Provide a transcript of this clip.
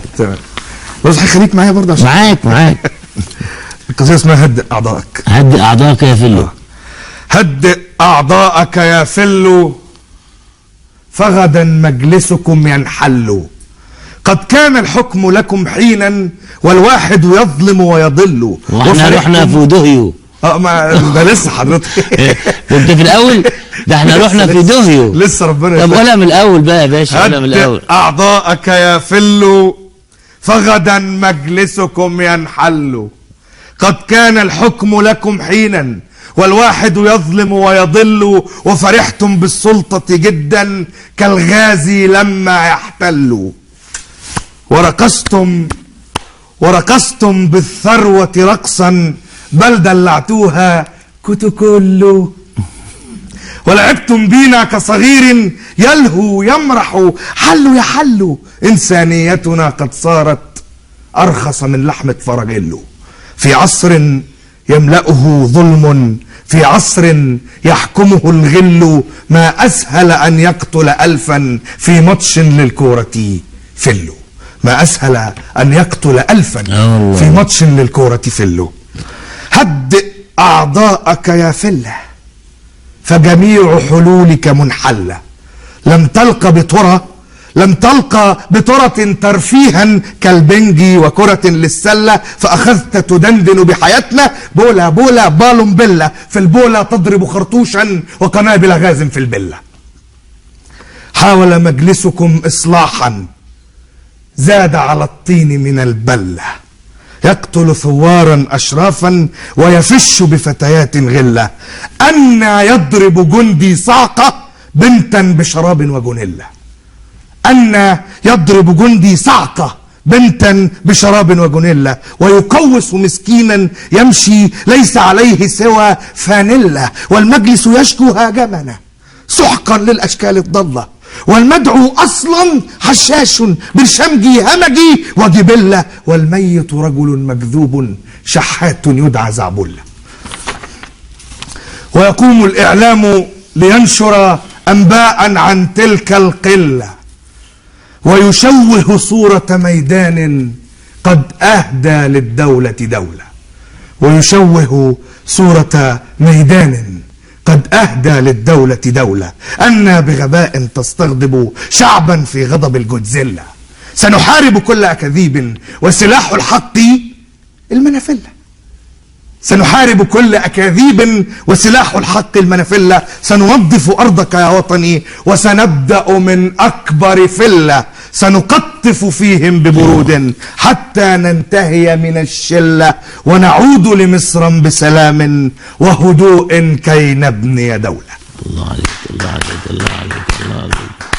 معاك. تمام. بس خليك معايا برضه عشان معاك. القصيدة اسمها هدئ أعضائك. هدئ أعضائك يا فلو. هدئ أعضائك يا فلو، فغدا مجلسكم ينحل. قد كان الحكم لكم حينا، والواحد يظلم ويضل. واحنا رحنا في دهيو. ما ده لسه حضرتك. كنت في الأول؟ ده احنا رحنا في دهيو. لسه ربنا. طب قولها من الأول بقى يا باشا، قولها من الأول. هدئ أعضائك يا فلو، فغدا مجلسكم ينحل. قد كان الحكم لكم حينا، والواحد يظلم ويضل. وفرحتم بالسلطة جدا، كالغازي لما يحتل. ورقصتم بالثروة رقصا، بل دلعتوها كتكل. ولعبتم بينا كصغير يلهو يمرح، حلوا يحلوا. إنسانيتنا قد صارت أرخص من لحمة فرجله. في عصر يملأه ظلم، في عصر يحكمه الغل. ما أسهل أن يقتل ألفا في ماتش للكورة فلو. ما أسهل أن يقتل ألفا في ماتش للكورة فلو. هدئ أعضاءك يا فله، فجميع حلولك منحلة. لم تلقى بترة ترفيها كالبنجي وكرة للسلة، فأخذت تدندن بحياتنا. بولا بولا بالون بلة، في البولا تضرب خرطوشا وقنابل غاز في البلة. حاول مجلسكم إصلاحا، زاد على الطين من البلة. يقتل ثوارا أشرافا، ويفش بفتيات غلة. أن يضرب جندي صعقة بنتا بشراب وجنلة. أن يضرب جندي صعقة بنتا بشراب وجنلة، ويقوس مسكينا يمشي ليس عليه سوى فانلة. والمجلس يشكو هاجمنا سحقا للأشكال الضالة، والمدعو أصلا حشاش برشمجي همجي وجبلة. والميت رجل مكذوب شحات يدعى زعبلة. ويقوم الإعلام لينشر أنباء عن تلك القلة، ويشوه صورة ميدان قد أهدى للدولة دولة. ويشوه صورة ميدان قد أهدى للدولة دولة. أنا بغباء تستغضب شعبا في غضب الجودزيلا. سنحارب كل أكاذيب، وسلاح الحق المنافلة. سنحارب كل أكاذيب، وسلاح الحق المنافلة. سننظف أرضك يا وطني، وسنبدأ من أكبر فلة. سنقطف فيهم ببرود حتى ننتهي من الشلة، ونعود لمصر بسلام وهدوء كي نبني دولة. الله عليك الله عليك الله عليك الله عليك.